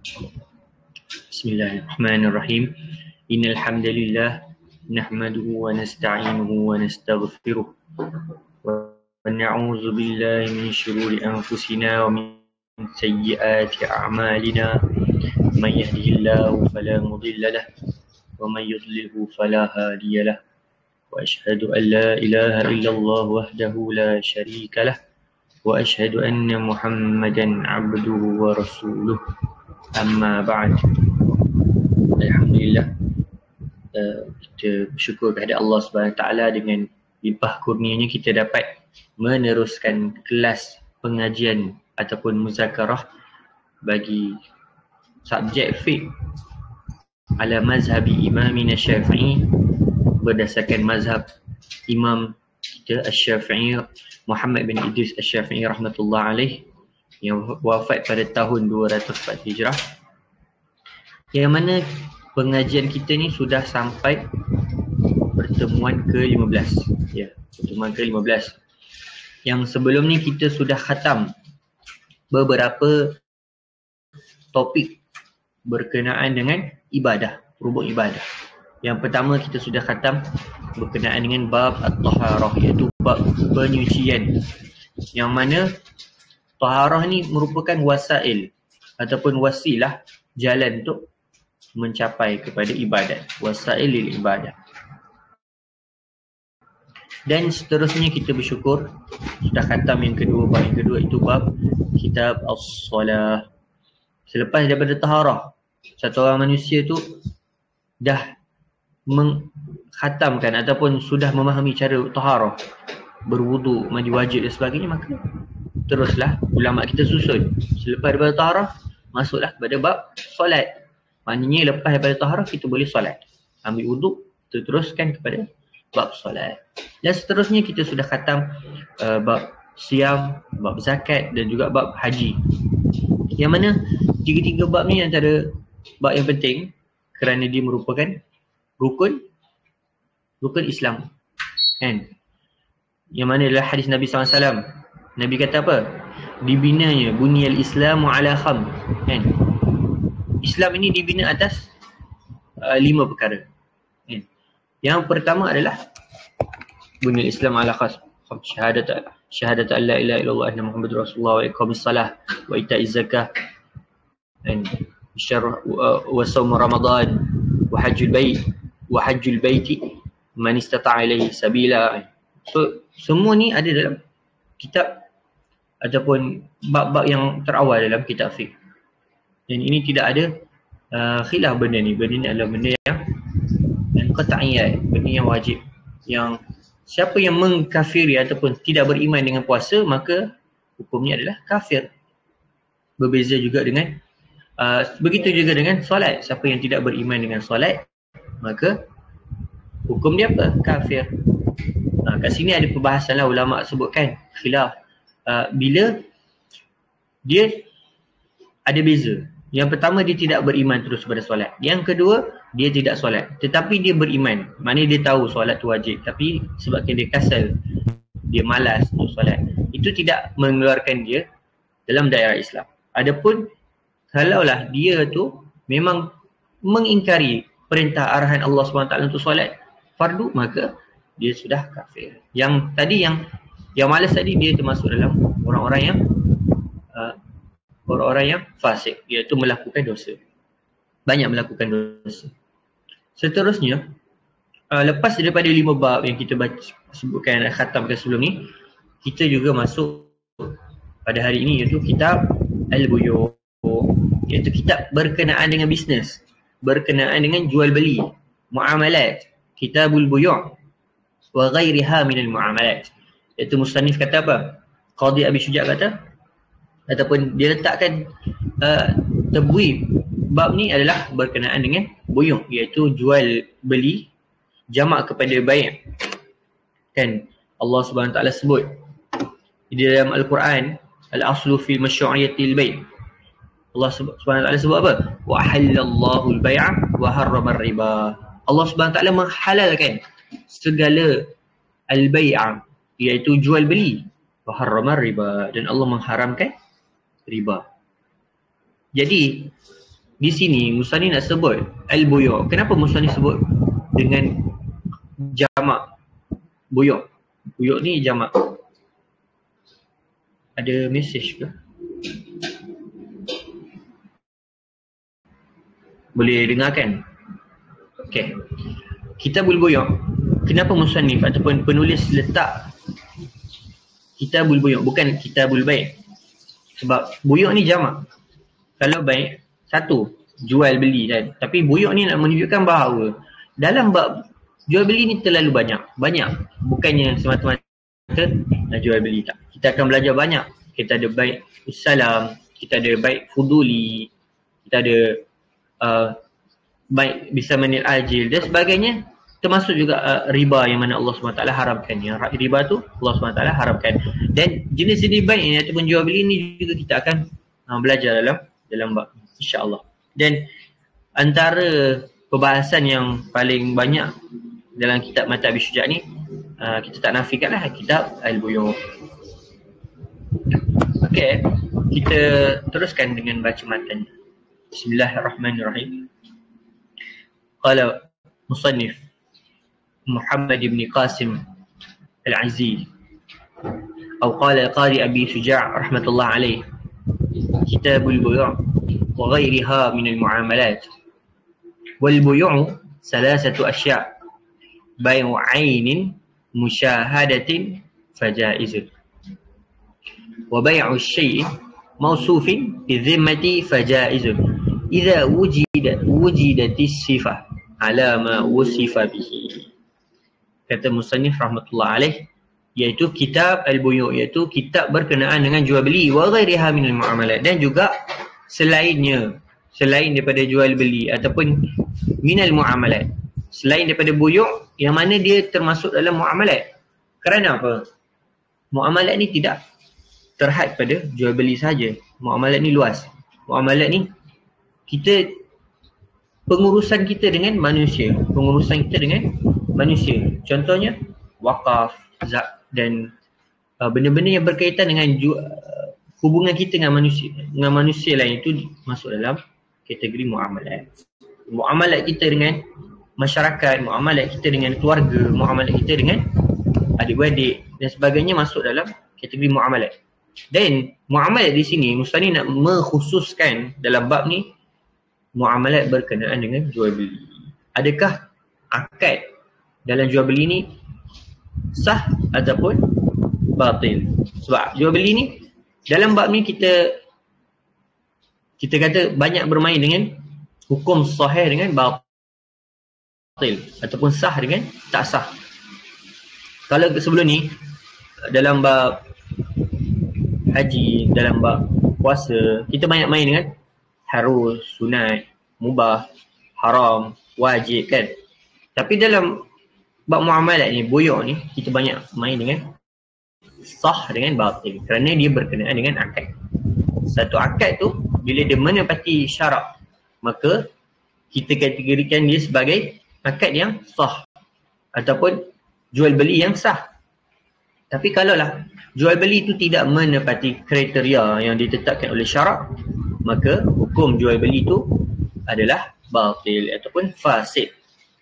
Bismillahirrahmanirrahim. Innal hamdalillah nahmaduhu wa nasta'inuhu wa nastaghfiruh wa na'udzu billahi min shururi anfusina wa min sayyiati a'malina. Man yahdihillahu fala mudilla lahu wa man yudlilhu fala hadiya lahu. Wa ashhadu an la ilaha illallah wahdahu la syarika lahu wa ashhadu anna Muhammadan 'abduhu wa rasuluh. Amma ba'd. Alhamdulillah, kita bersyukur kepada Allah Subhanahu Taala dengan limpah kurnianya kita dapat meneruskan kelas pengajian ataupun muzakarah bagi subjek fiqh ala mazhabi imamina Syafi'i berdasarkan mazhab imam kita Asy-Syafi'i Muhammad bin Idris Asy-Syafi'i rahmatullah alaih yang wafat pada tahun 204 Hijrah, yang mana pengajian kita ni sudah sampai pertemuan ke-15. Ya, pertemuan ke-15. Yang sebelum ni kita sudah khatam beberapa topik berkenaan dengan ibadah, rubuk ibadah. Yang pertama kita sudah khatam berkenaan dengan bab at-taharah, iaitu bab penyucian. Yang mana taharah ni merupakan wasail ataupun wasilah, jalan untuk mencapai kepada ibadat, wasailil ibadah. Dan seterusnya kita bersyukur sudah khatam yang kedua, bab yang kedua itu bab kitab as-salah. Selepas daripada taharah, satu orang manusia tu dah mengkhatamkan ataupun sudah memahami cara taharah, berwudu, mandi wajib dan sebagainya, maka teruslah ulama kita susun. Selepas daripada taharah, masuklah kepada bab solat. Maknanya lepas daripada taharah kita boleh solat. Ambil wuduk, teruskan kepada bab solat. Dan seterusnya kita sudah khatam bab siam, bab zakat dan juga bab haji. Yang mana tiga-tiga bab ni antara bab yang penting kerana dia merupakan rukun Islam. Kan? Yang mana adalah hadis Nabi SAW. Nabi kata apa? Dibinanya bunyal Islamu ala kham. Kan? Islam ini dibina atas 5 perkara. Kan? Yang pertama adalah bunyal Islam ala kham. Syahadat an la ilaha illallah anna Muhammadur Rasulullah wa iqamis salah wa ita'iz zakah. Kan? Wa shaum Ramadan wa hajjul baiti man istata'a ilaihi sabila. So semua ni ada dalam kitab ataupun bab-bab yang terawal dalam kitab fiqh. Dan ini tidak ada khilaf benda ni. Benda ni adalah benda yang qat'iyat, benda yang wajib. Yang siapa yang mengkafiri ataupun tidak beriman dengan puasa, maka hukumnya adalah kafir. Berbeza juga dengan begitu juga dengan solat. Siapa yang tidak beriman dengan solat, maka hukum dia apa? Kafir. Kat sini ada perbahasan lah, ulama sebutkan khilaf bila dia ada beza. Yang pertama, dia tidak beriman terus pada solat. Yang kedua, dia tidak solat tetapi dia beriman. Maknanya dia tahu solat tu wajib, tapi sebabkan dia kasal, dia malas untuk solat, itu tidak mengeluarkan dia dalam daerah Islam. Adapun kalaulah dia tu memang mengingkari perintah arahan Allah SWT untuk solat fardu, maka dia sudah kafir. Yang tadi yang malas tadi, dia termasuk dalam orang-orang yang fasik, iaitu melakukan dosa. Banyak melakukan dosa. Seterusnya, lepas daripada 5 bab yang kita sebutkan dan khatamkan sebelum ni, kita juga masuk pada hari ini iaitu kitab Al-Buyu', iaitu kitab berkenaan dengan bisnes, berkenaan dengan jual beli, muamalat. Kitabul Buyu' wa ghairiha minal muamalat. Iaitu musannif kata apa? Qadhi Abi Syuja' kata, ataupun dia letakkan tabwib bab ni adalah berkenaan dengan buyu', iaitu jual beli, jamak kepada bai'. Kan Allah Subhanahu Taala sebut di dalam Al-Quran, al-aslu fil masyru'iyatil bai'. Allah Subhanahu Taala sebut apa? Wa halallahu al-bai'a wa harrama ar-riba. Allah Subhanahu Taala menghalalkan segala al-bai'a, iaitu jual beli, wa harrama ar-riba, dan Allah mengharamkan riba. Jadi di sini Musani nak sebut al-buyu'. Kenapa Musani sebut dengan jamak buyu'? Buyu' ni jamak. Ada mesej ke? Boleh dengarkan? Okey. Kitabul buyu'. Kenapa musannif ataupun penulis letak kitabul buyu', bukan kitabul bai'? Sebab buyu' ni jamak. Kalau bai' satu, jual beli kan. Tapi buyu' ni nak menunjukkan bahawa dalam bab jual beli ni terlalu banyak. Bukannya semata-mata nak jual beli, tak. Kita akan belajar banyak. Kita ada bai' salam, kita ada bai' fuduli, kita ada bai' bisamanil ajil dan sebagainya. Termasuk juga riba yang mana Allah SWT haramkan. Yang riba tu Allah SWT haramkan. Dan jenis-jenis bai' ini ataupun jual beli ni juga kita akan belajar dalam bab insya-Allah. Dan antara perbahasan yang paling banyak dalam kitab Mata' Syuja' ni, kita tak nafikanlah kitab Al-Buyu'. Okey, kita teruskan dengan baca matan. Bismillahirrahmanirrahim. Qala musannif Muhammad ibn Qasim Al-Aziz atau qala qari Abi Syuja' rahmatullah alaih, Kitabul Buyu' wa ghairiha min al-muamalat. Wal buyu' salasatu asya', bai'u 'ainin musyahadatin fajaizun, wa bai'u syai' mawsufin bi dhimmati fajaizun idza wujidatis sifah ala ma wusifa bihi. Kata musannif rahmatullah alaih, iaitu kitab al-buyu', iaitu kitab berkenaan dengan jual beli, wa ghairiha minal muamalat, dan juga selainnya, selain daripada jual beli ataupun minal muamalat, selain daripada buyu' yang mana dia termasuk dalam muamalat. Kerana apa? Muamalat ni tidak terhad pada jual beli saja. Muamalat ni luas. Muamalat ni kita, pengurusan kita dengan manusia, contohnya wakaf, zak dan benda-benda yang berkaitan dengan hubungan kita dengan manusia lain, itu masuk dalam kategori muamalat. Muamalat kita dengan masyarakat, muamalat kita dengan keluarga, muamalat kita dengan adik-beradik dan sebagainya masuk dalam kategori muamalat. Dan muamalat di sini Mustani nak mengkhususkan dalam bab ni muamalat berkenaan dengan jual beli. Adakah akad dalam jual beli ni sah ataupun batil? Sebab jual beli ni dalam bab ni kita kata banyak bermain dengan hukum sahih dengan batil ataupun sah dengan tak sah. Kalau sebelum ni dalam bab haji, dalam bab puasa, kita banyak main dengan harus, sunat, mubah, haram, wajib kan. Tapi dalam bab muamalat ni, buyu' ni, kita banyak main dengan sah dengan batil kerana dia berkenaan dengan akad. Satu akad tu bila dia menepati syarat, maka kita kategorikan dia sebagai akad yang sah ataupun jual beli yang sah. Tapi kalaulah jual beli itu tidak menepati kriteria yang ditetapkan oleh syarak, maka hukum jual beli itu adalah batil ataupun fasid.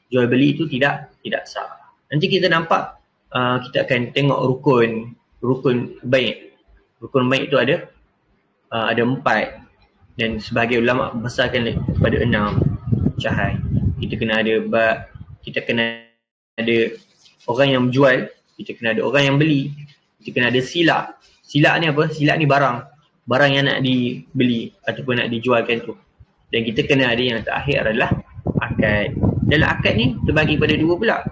Jual beli itu tidak sah. Nanti kita nampak, kita akan tengok rukun baik. Rukun baik itu ada 4 dan sebahagian ulama besarkan kepada 6 cahaya. Kita kena ada kita kena ada orang yang menjual, kita kena ada orang yang beli, kita kena ada silak. Silak ni apa? Silak ni barang yang nak dibeli ataupun nak dijualkan tu. Dan kita kena ada yang terakhir adalah akad. Dalam akad ni terbagi pada 2 pula,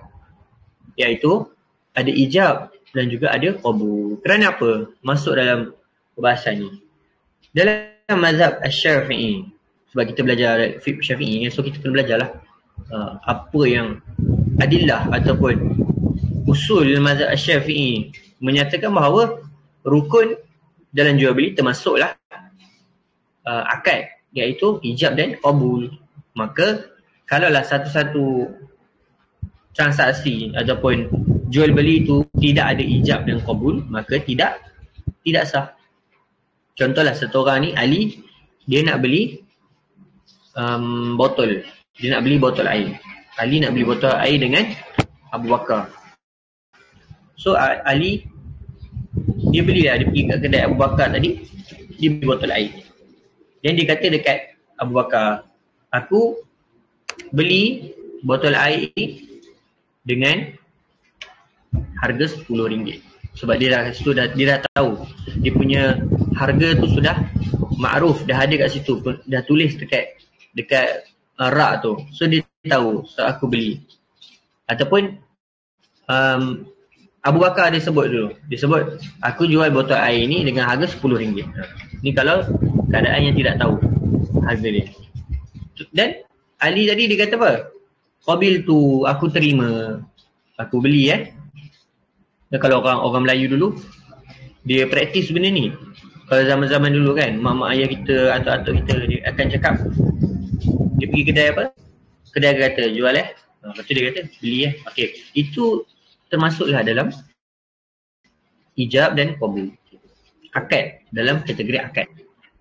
iaitu ada ijab dan juga ada qabul. Kerana apa masuk dalam perbahasan ni? Dalam mazhab Asy-Syafi'i, sebab kita belajar fiqh Syafi'i, so kita kena belajarlah apa yang adillah ataupun usul mazhab Asy-Syafi'i menyatakan bahawa rukun dalam jual beli termasuklah akad, iaitu ijab dan qabul. Maka kalaulah satu-satu transaksi ataupun jual beli itu tidak ada ijab dan qabul, maka tidak sah. Contohlah satu orang ni, Ali, dia nak beli botol. Dia nak beli botol air. Ali nak beli botol air dengan Abu Bakar. So Ali dia belilah, dia pergi kat kedai Abu Bakar tadi, dia beli botol air. Dan dia kata dekat Abu Bakar, aku beli botol air dengan harga RM10. Sebab dia dah situ dia dah tahu dia punya harga tu sudah makruf, dah ada kat situ, dah tulis dekat rak tu. So dia tahu, so aku beli. Ataupun Abu Bakar dia sebut dulu. Dia sebut aku jual botol air ni dengan harga RM10. Ni kalau keadaan yang tidak tahu harga dia. Dan Ali tadi dia kata apa? Qabil tu aku terima, aku beli Dan kalau orang Melayu dulu dia praktis benda ni. Kalau zaman-zaman dulu kan, mak-mak ayah kita, atuk-atuk kita, dia akan cakap, dia pergi kedai apa? Kedai kata jual lepas tu dia kata beli okey. Itu termasuklah dalam ijab dan qabul. Akad, dalam kategori akad.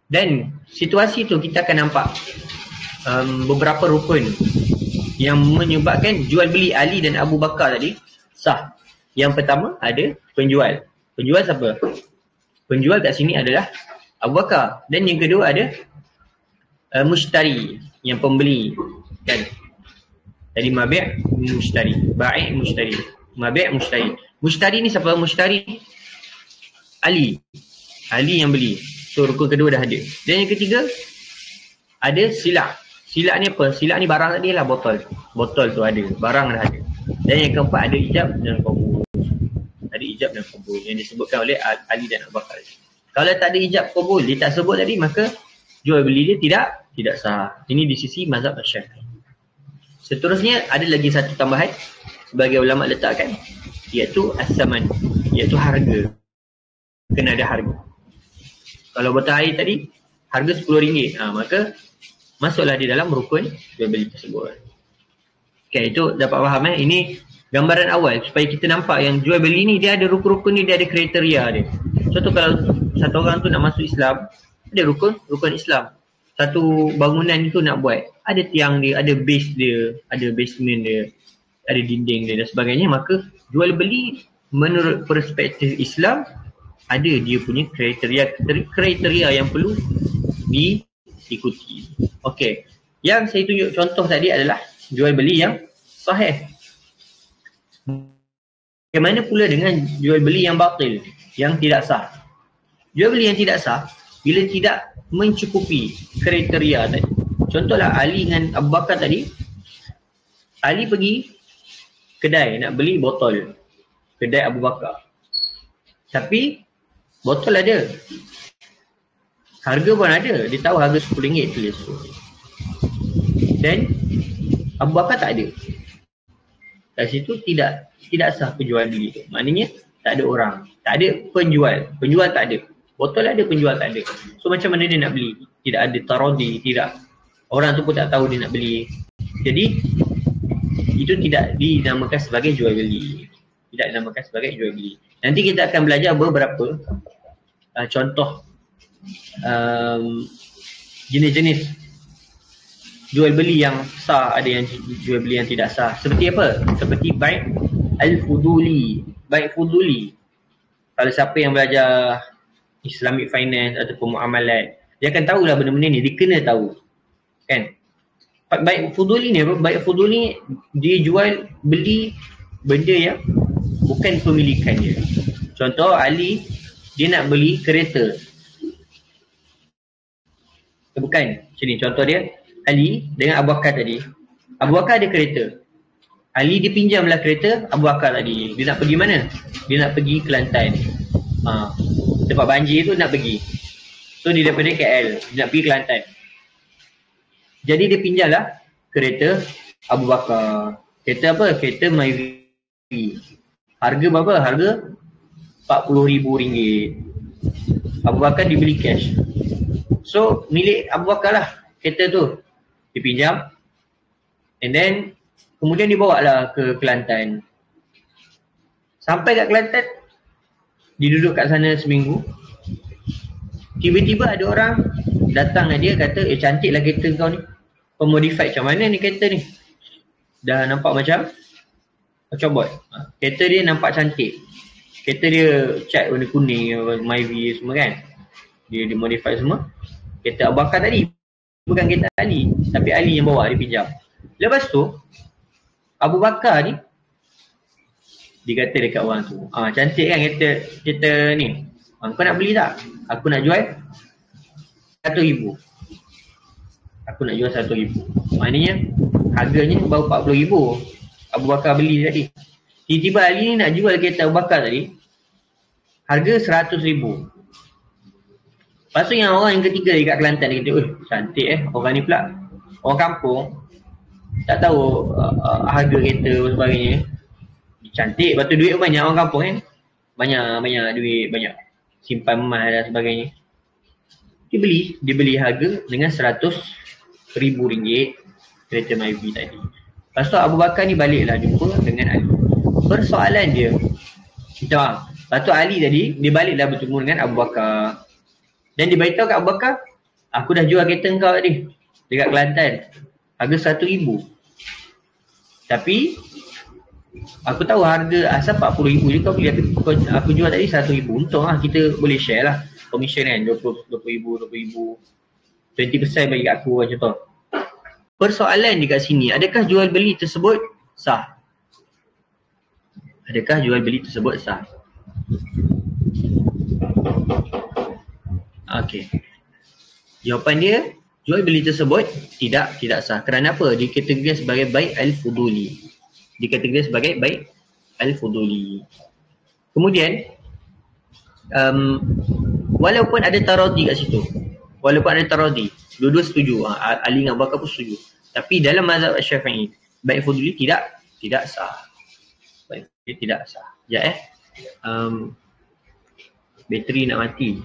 Dan situasi tu kita akan nampak beberapa rukun yang menyebabkan jual beli Ali dan Abu Bakar tadi sah. Yang pertama ada penjual. Penjual siapa? Penjual kat sini adalah Abu Bakar. Dan yang kedua ada mushtari, yang pembeli kan. Jadi mabi' mushtari, bai' mushtari, mabi' mushtari. Mushtari ni siapa? Mushtari Ali. Ali yang beli. So rukun kedua dah ada. Dan yang ketiga ada silak. Silak ni apa? Silak ni barang tadi lah, botol. Botol tu ada, barang dah ada. Dan yang keempat ada ijab dan qabul. Ada ijab dan qabul yang disebutkan oleh Ali dan Abu Bakar. Kalau tak ada ijab qabul, dia tak sebut tadi, maka jual beli dia tidak sah. Ini di sisi mazhab Syafi'i. Seterusnya ada lagi satu tambahan sebagai ulama letakkan, iaitu as-saman, iaitu harga. Kena ada harga. Kalau botol air tadi harga RM10, maka masuklah di dalam rukun jual beli tersebut. Okay, itu dapat faham Ini gambaran awal supaya kita nampak yang jual beli ni dia ada rukun-rukun ni, dia ada kriteria dia. Contoh kalau satu orang tu nak masuk Islam, ada rukun Islam. Satu bangunan itu nak buat, ada tiang dia, ada base dia, ada basement dia, ada dinding dia dan sebagainya. Maka jual beli menurut perspektif Islam ada dia punya kriteria yang perlu diikuti. Okey. Yang saya tunjuk contoh tadi adalah jual beli yang sahih. Bagaimana pula dengan jual beli yang batil, yang tidak sah? Jual beli yang tidak sah bila tidak mencukupi kriteria tadi. Contohlah Ali dengan Abu Bakar tadi. Ali pergi kedai nak beli botol, kedai Abu Bakar. Tapi botol ada, harga pun ada, dia tahu harga RM10 tulis. Dan Abu Bakar tak ada. Kat situ tidak sah penjual beli tu. Maknanya tak ada orang, tak ada penjual. Penjual tak ada. Botol ada, penjual tak ada. So macam mana dia nak beli? Tidak ada taradi, tidak. Orang tu pun tak tahu dia nak beli. Jadi itu tidak dinamakan sebagai jual beli. Tidak dinamakan sebagai jual beli. Nanti kita akan belajar beberapa contoh jenis-jenis jual beli yang sah, ada yang jual beli yang tidak sah. Seperti apa? Seperti bai' al-fuduli. Bai' fuduli. Kalau siapa yang belajar Islamic finance ataupun muamalat, dia akan tahulah benda-benda ni, dia kena tahu. Kan? Bai' fuduli ni apa? Bai' fuduli dia jual beli benda yang bukan pemilikan dia. Contoh Ali dia nak beli kereta. Bukan, sini contoh dia. Ali dengan Abu Bakar tadi. Abu Bakar ada kereta. Ali dia pinjamlah kereta Abu Bakar tadi. Dia nak pergi mana? Dia nak pergi Kelantan. Tempat banjir tu nak pergi. So dia daripada KL, dia nak pergi Kelantan. Jadi dia pinjamlah kereta Abu Bakar. Kereta apa? Kereta Myvi. Harga berapa? Harga RM40,000. Abu Bakar dibeli cash. So milik Abu Bakar lah kereta tu. Dipinjam. And then kemudian dibawa lah ke Kelantan. Sampai kat Kelantan, dia duduk kat sana seminggu. Tiba-tiba ada orang datang dengan dia kata, cantiklah kereta kau ni. pemodified macam mana ni kereta ni. Dah nampak macam buat. Kereta dia nampak cantik. Kereta dia cat warna kuning, Myvi semua kan. Dia modify semua. Kereta Abu Bakar tadi bukan kereta Ali, tapi Ali yang bawa, dia pinjam. Lepas tu Abu Bakar ni dia kata dekat orang tu, cantik kan kereta ni, kau nak beli tak? Aku nak jual 100,000. Aku nak jual 100,000. Maknanya harganya baru 40,000 Abu Bakar beli tadi. Tiba-tiba Ali ni nak jual kereta Abu Bakar tadi harga 100,000. Lepas tu yang orang yang ketiga dekat Kelantan dia kata, cantik orang ni pula orang kampung, tak tahu harga kereta dan sebagainya. Cantik, lepas tu duit banyak orang kampung kan. Banyak duit, banyak simpan emas dan sebagainya. Dia beli harga dengan RM100,000 kereta Myvi tadi. Lepas tu Abu Bakar ni baliklah jumpa dengan Ali. Persoalan dia, kita faham. Lepas tu Ali tadi, dia baliklah bertemu dengan Abu Bakar. Dan dia beritahu kat Abu Bakar, aku dah jual kereta kau tadi dekat Kelantan, harga 100,000. Tapi aku tahu harga asal 40,000 je kau beli, aku jual tadi 100,000. Untung lah, kita boleh share lah commission kan, 20,000 20% bagi kat aku macam tu. Persoalan di kat sini, adakah jual beli tersebut sah? Adakah jual beli tersebut sah? Okey. Jawapan dia, jual beli tersebut tidak sah. Kerana apa? Dikategorikan sebagai bai' al-fuduli. Dikategorikan sebagai bai' al-fuduli. Kemudian walaupun ada taradi kat situ. Walaupun ada taradi, dua-dua setuju. Ali dengan Abu Bakar pun setuju. Tapi dalam mazhab Syafi'i, bai' fuduli tidak sah. Bai' fuduli tidak sah. Sekejap bateri nak mati.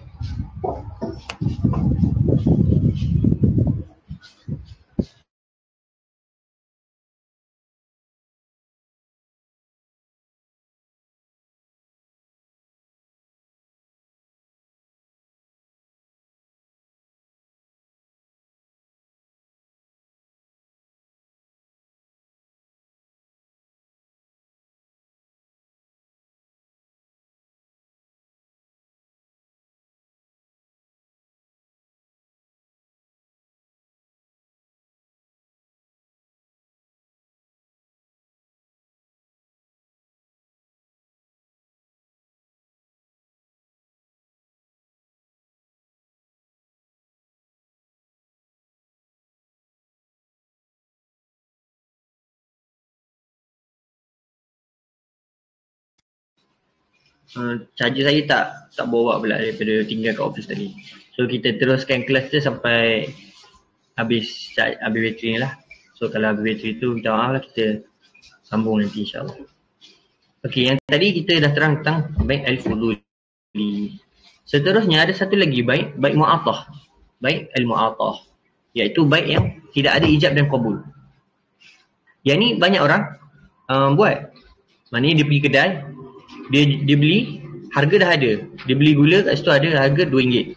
Charger saya tak bawa pula daripada tinggal kat office tadi. So kita teruskan kelas tu sampai habis bateri ni lah. So kalau habis bateri tu kita maaf lah, kita sambung nanti insyaAllah. Okey, yang tadi kita dah terang tentang bai' al-fuduli. Seterusnya ada satu lagi bai' mu'atah. Bai' al-mu'atah, iaitu bai' yang tidak ada ijab dan qabul. Yang ni banyak orang buat. Maknanya dia pergi kedai, dia beli, harga dah ada. Dia beli gula kat situ ada harga RM2.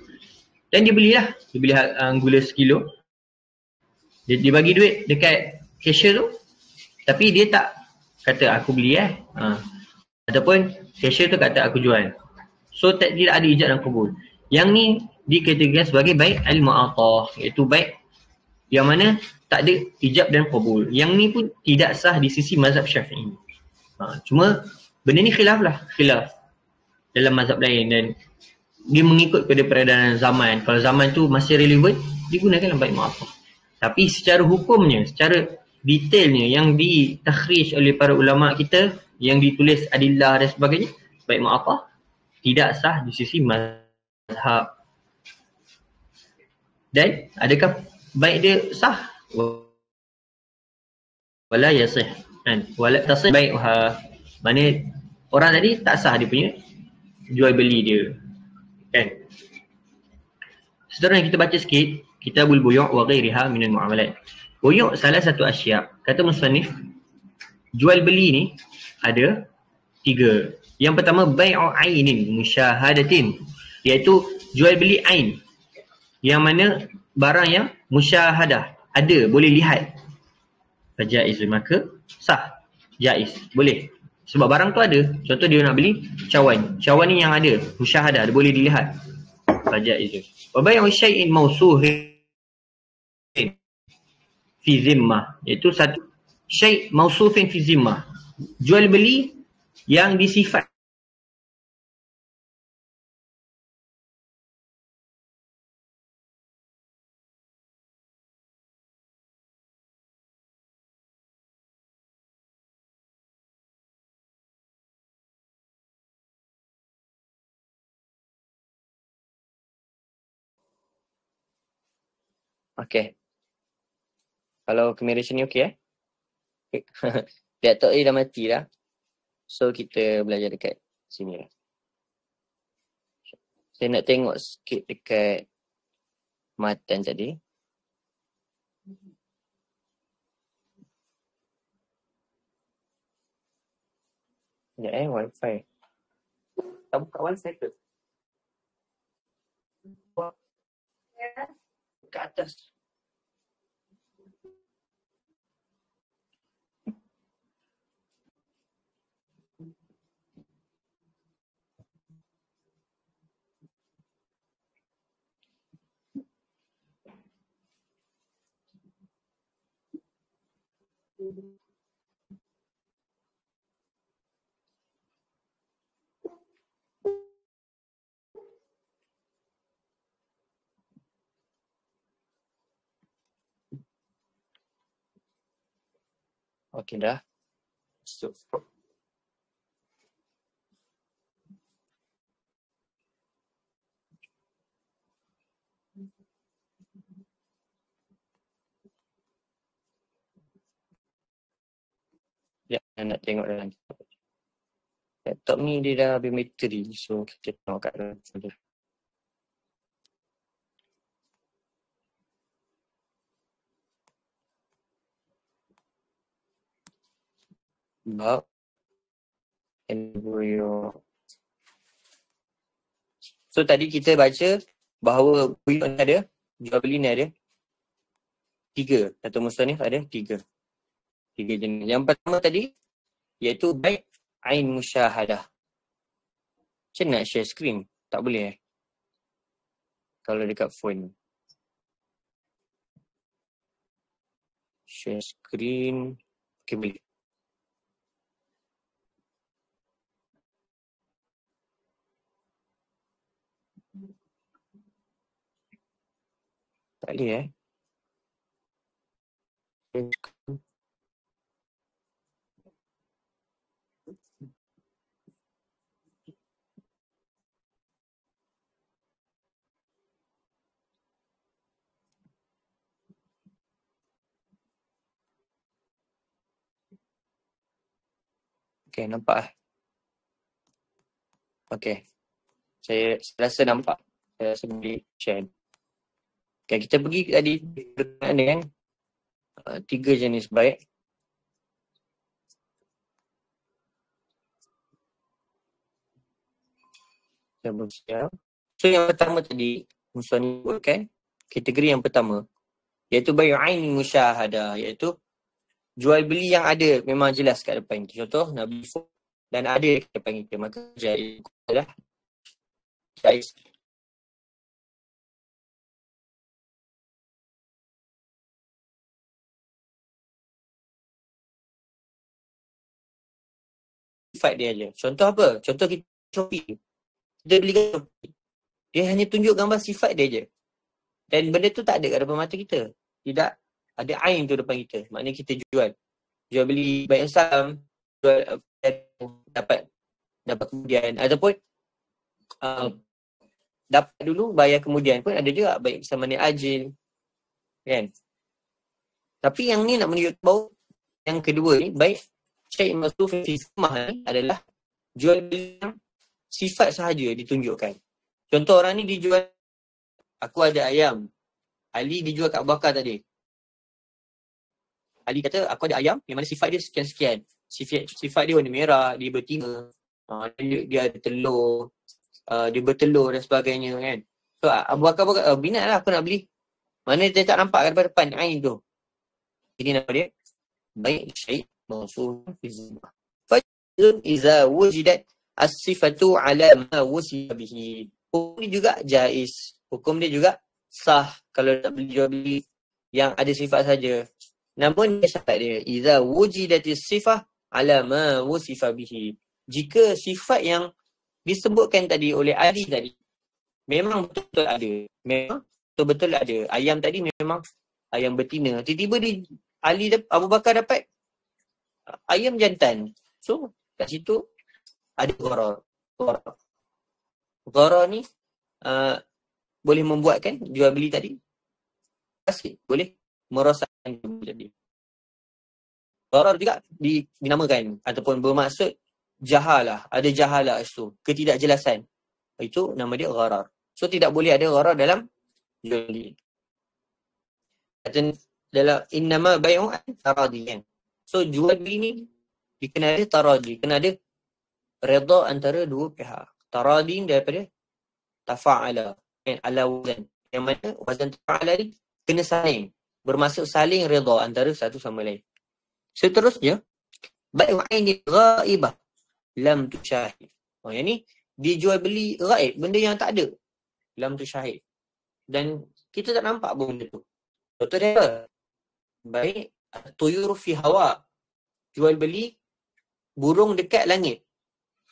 Dan dia belilah. Dia beli gula sekilo. Dia bagi duit dekat cashier tu. Tapi dia tak kata aku beli ataupun cashier tu kata aku jual. So tidak ada ijab dan qabul. Yang ni dikategorikan sebagai bai' al-mu'atah, iaitu bai' yang mana tak ada ijab dan qabul. Yang ni pun tidak sah di sisi mazhab Syafi'i. Cuma benda ni khilaf dalam mazhab lain, dan dia mengikut kepada peredaran zaman. Kalau zaman tu masih relevan, digunakanlah bai' mu'atah. Tapi secara hukumnya, secara detailnya yang ditakhrij oleh para ulama kita, yang ditulis adillah dan sebagainya, bai' mu'atah tidak sah di sisi mazhab. Dan adakah bai' dia sah? Wala yasih kan? Wala tasih bai'uha. Mana orang tadi tak sah dia punya jual beli dia kan. Seterusnya kita baca sikit Kitabul Buyu' wa ghairiha minal mu'amalat. Buyu' salah satu asya'. Kata musannif, jual beli ni ada 3. Yang pertama bai'u ainin musyahadatin, iaitu jual beli ain, yang mana barang yang musyahadah, ada, boleh lihat. Fajaizun, maka sah. Jaiz, boleh. Sebab barang tu ada. Contoh dia nak beli cawan. Cawan ni yang ada, musyahadah, dia boleh dilihat. Fajaizun. Wa bai'u syai'in mausuhin fi zimmah, iaitu satu syai' mausufin fi zimmah, jual beli yang disifat okey. Kalau kamera sini okey laptop ni dah mati dah. So kita belajar dekat sini lah. Saya nak tengok sikit dekat matan tadi. Sekejap wifi. Tak buka wifi ke? Ke atas. Okey dah. So, ya, nak tengok dalam laptop ni dia dah habis bateri. So kita tengok kat dalam dulu. Bab embryo. So tadi kita baca bahawa buyuk ni ada, jual beli ni ada 3. Atau musannif ada 3. 3 jenis. Yang pertama tadi iaitu bai' ain musyahadah. Macam nak share screen? Tak boleh kalau dekat phone. Share screen. Okay, boleh. Tak boleh Okay, nampak Okay. Saya rasa nampak. Saya rasa boleh share. Okay, kita pergi tadi dengan 3 jenis bai'. Saya bersiap. So yang pertama tadi, musannif buatkan kategori yang pertama iaitu bai' ain musyahadah, iaitu jual beli yang ada memang jelas kat depan kita. Contoh nak beli phone dan ada kat depan kita, maka jaiz adalah jaiz. Sifat dia aja. Contoh apa? Contoh kita Shopee. Kita beli kat Shopee. Dia hanya tunjuk gambar sifat dia je. Dan benda tu tak ada kat depan mata kita. Tidak ada ain tu depan kita. Maknanya kita jual. Jual beli baik saham, jual dapat kemudian, ataupun dapat dulu bayar kemudian pun ada juga, baik sama ni ajil. Kan? Tapi yang ni nak menunjuk bahawa yang kedua ni, baik syai' masruf fi zimmah ni adalah jual beli yang sifat sahaja ditunjukkan. Contoh orang ni dijual, aku ada ayam. Ali dijual kat Abu Bakar tadi. Ali kata aku ada ayam yang mana sifat dia sekian-sekian. Sifat dia warna merah, dia bertinga, dia ada telur, dia bertelur dan sebagainya kan. So Abu Bakar minat lah aku nak beli. Mana dia tak nampak daripada depan ain tu. Jadi nama dia baik syai' mawsuf fi zimah. Fajrun iza wujidat as-sifatu ala ma wusifa bihi. Hukum dia juga jaiz. Hukum dia juga sah kalau tak beli jual beli yang ada sifat saja. Namun dia syarat dia iza wujidatis sifah ala ma wusifa bihi. Jika sifat yang disebutkan tadi oleh Ali tadi memang betul-betul ada. Memang betul-betul ada. Ayam tadi memang ayam betina. Tiba-tiba Ali Abu Bakar dapat ayam jantan. So kat situ ada gharar. Gharar ni boleh membuatkan jual beli tadi pasti boleh merosakkan jual beli. Gharar juga dinamakan ataupun bermaksud jahalah. Ada jahalah itu, ketidakjelasan. Itu nama dia gharar. So tidak boleh ada gharar dalam jual beli. Dalam innama bai'u taradiyan. So jual beli ni kena ada taradi, kena ada redha antara dua pihak. Taradin daripada tafa'ala, ala wazan. Yang mana wazan tafa'ala ni kena saling, bermaksud saling redha antara satu sama lain. Seterusnya, bai'u aini ghaibah lam tusyahid. Yang ni dijual beli ghaib, benda yang tak ada. Lam tusyahid. Dan kita tak nampak pun benda tu. Contoh dia apa? Baik, tuyur fi hawa. Jual beli burung dekat langit.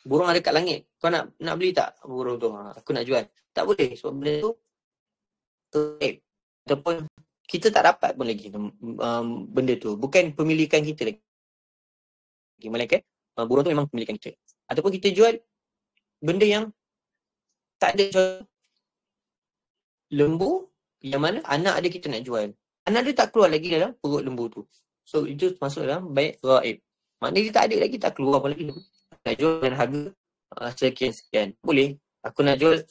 Burung ada dekat langit. Kau nak beli tak burung tu? Aku nak jual. Tak boleh. Sebab benda tu ghaib. Ataupun kita tak dapat pun lagi benda tu. Bukan pemilikan kita lagi. Melainkan burung tu memang pemilikan kita. Ataupun kita jual benda yang tak ada. Lembu yang mana anak ada kita nak jual. Anak dia tak keluar lagi dalam perut lembu tu. So itu masuk dalam baik ghaib. Maknanya dia tak ada lagi, tak keluar apa lagi. Nak jual dengan harga sekian-sekian. Boleh. Aku nak jual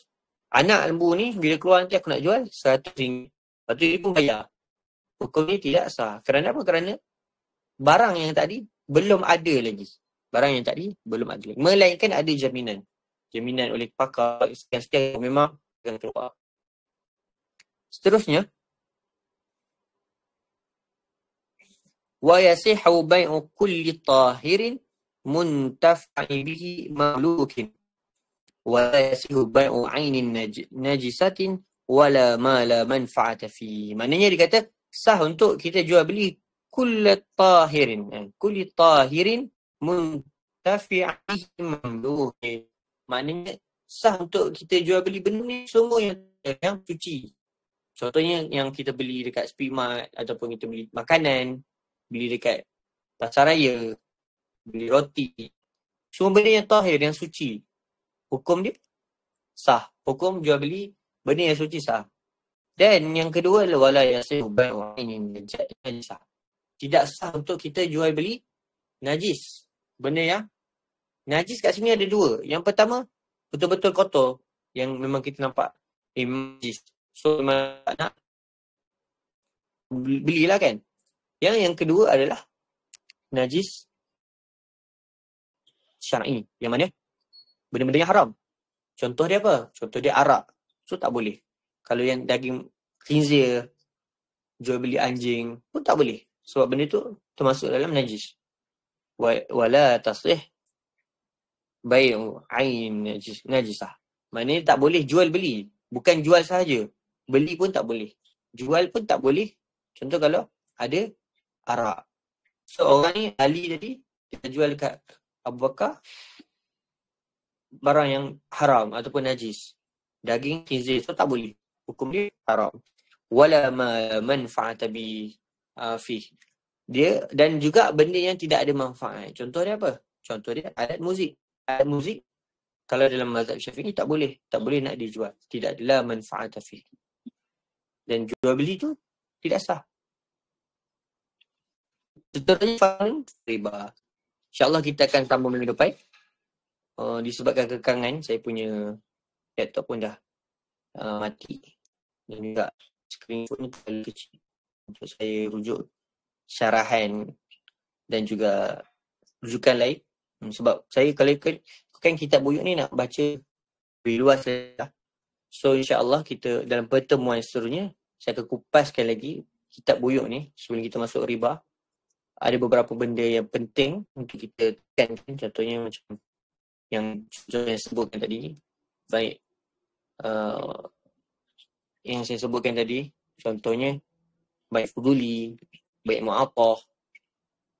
anak lembu ni, bila keluar nanti aku nak jual RM100. Lepas tu dia pun bayar. Hukum ni tidak sah. Kerana apa? Kerana barang yang tadi belum ada lagi. Barang yang tadi belum ada lagi. Melainkan ada jaminan. Jaminan oleh pakar sekian-sekian memang akan keluar. Seterusnya, wa yasihu bai'u kulli tahirin muntafa'i bihi mamlukin wa yasihu bai'u 'ainin najisatin wala ma la manfa'ata fi. Maknanya dia kata sah untuk kita jual beli kulli tahirin muntafi'i bihi mamlukin. Maknanya sah untuk kita jual beli benda ni semua yang suci. Contohnya yang kita beli dekat Speedmart ataupun kita beli makanan, beli dekat pasar raya, beli roti. Semua benda yang tahir, yang suci. Hukum dia sah. Hukum jual beli benda yang suci sah. Dan yang kedua adalah wala yasihu bai'u 'ainin najisah. Tidak sah untuk kita jual beli najis. Benda yang najis kat sini ada dua. Yang pertama betul-betul kotor yang memang kita nampak najis. So memang tak nak belilah kan. Yang kedua adalah najis syar'i. Yang mana? Benda-benda yang haram. Contoh dia apa? Contoh dia arak. So tak boleh. Kalau yang daging khinzir, jual beli anjing pun tak boleh. Sebab benda tu termasuk dalam najis. Wala tasih bai'u 'ain najisah. Maknanya tak boleh jual beli. Bukan jual sahaja. Beli pun tak boleh. Jual pun tak boleh. Contoh kalau ada arak. So orang ni Ali tadi kita jual dekat Abu Bakar barang yang haram ataupun najis. Daging khinzir. So tak boleh. Hukum dia haram. Wala ma manfa'ata bi fi. Dia dan juga benda yang tidak ada manfaat. Contoh dia apa? Contoh dia alat muzik. Alat muzik kalau dalam mazhab Syafi'i tak boleh. Tak boleh nak dijual. Tidak adalah manfa'ata fi. Dan jual beli tu tidak sah. Seterusnya riba. InsyaAllah kita akan sambung minggu depan. Disebabkan kekangan, saya punya laptop pun dah mati. Dan juga skrin pun terlalu kecil untuk saya rujuk syarahan dan juga rujukan lain. Sebab saya kalau kan kitab buyut ni nak baca lebih luas lah. So insyaAllah kita dalam pertemuan seterusnya saya akan kupaskan lagi kitab buyuk ni sebelum kita masuk riba. Ada beberapa benda yang penting untuk kita tekankan, contohnya macam yang saya sebutkan tadi, baik yang saya sebutkan tadi, contohnya baik fuduli, baik mu'attah,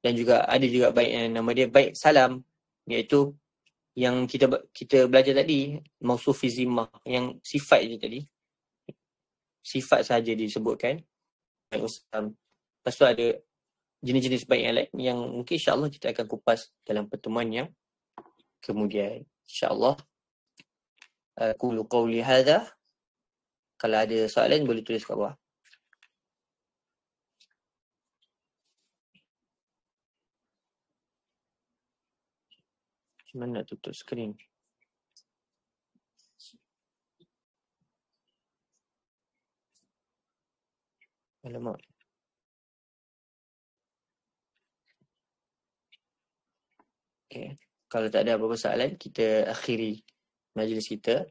dan juga ada juga baik yang nama dia baik salam, iaitu yang kita belajar tadi, mausuf fi zimmah, yang sifat je tadi, sifat saja disebutkan baik salam. Lepas tu ada jenis-jenis baik yang lain yang mungkin insya-Allah kita akan kupas dalam pertemuan yang kemudian, insya-Allah. Qulu qawli hadha. Kalau ada soalan boleh tulis kat bawah. Macam mana nak tutup skrin? Alamak. Okay. Kalau tak ada apa-apa soalan, kita akhiri majlis kita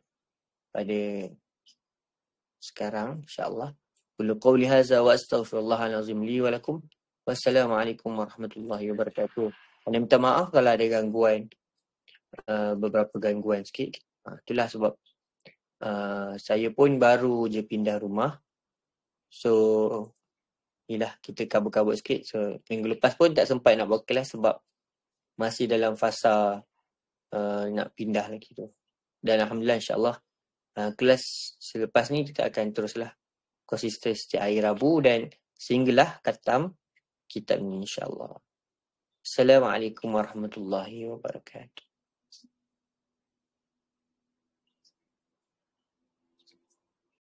pada sekarang, insya-Allah. Qulu qawli hadza wa astaghfirullahal azim li wa lakum. Wassalamualaikum warahmatullahi wabarakatuh. Dan minta maaf kalau ada gangguan, beberapa gangguan sikit. Itulah sebab saya pun baru je pindah rumah. So, inilah kita kabut-kabut sikit. So, minggu lepas pun tak sempat nak buat kelas sebab masih dalam fasa nak pindah lagi tu. Dan alhamdulillah insya-Allah kelas selepas ni kita akan teruslah konsisten setiap hari Rabu dan sehinggalah khatam kitab ni insya-Allah. Assalamualaikum warahmatullahi wabarakatuh.